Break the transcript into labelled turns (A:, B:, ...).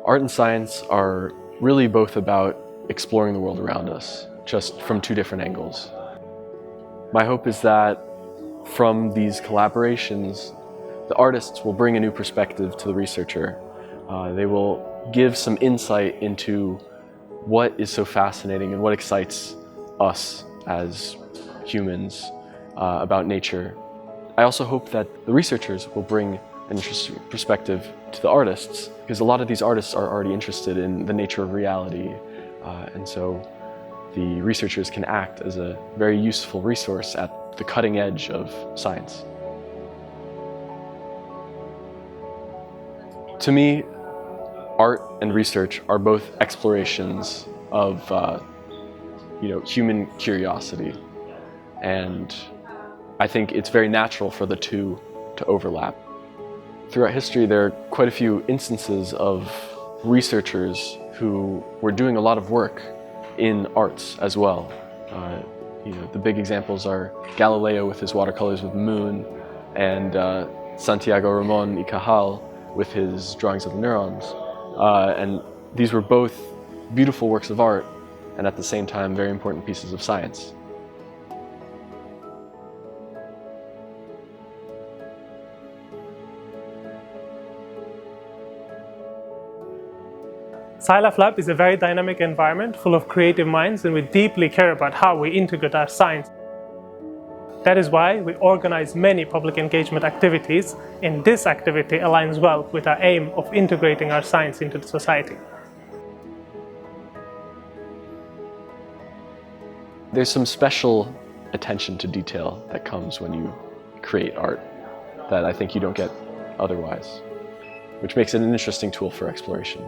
A: Art and science are really both about exploring the world around us, just from two different angles. My hope is that from these collaborations, the artists will bring a new perspective to the researcher. They will give some insight into what is so fascinating and what excites us as humans about nature. I also hope that the researchers will bring an interesting perspective to the artists, because a lot of these artists are already interested in the nature of reality, and so the researchers can act as a very useful resource at the cutting edge of science. To me, art and research are both explorations of human curiosity, and I think it's very natural for the two to overlap. Throughout history, there are quite a few instances of researchers who were doing a lot of work in arts as well. The big examples are Galileo with his watercolors of the moon, and Santiago Ramon y Cajal with his drawings of the neurons. And these were both beautiful works of art, and at the same time very important pieces of science.
B: SciLifeLab is a very dynamic environment full of creative minds, and we deeply care about how we integrate our science. That is why we organize many public engagement activities, and this activity aligns well with our aim of integrating our science into the society.
A: There's some special attention to detail that comes when you create art that I think you don't get otherwise, which makes it an interesting tool for exploration.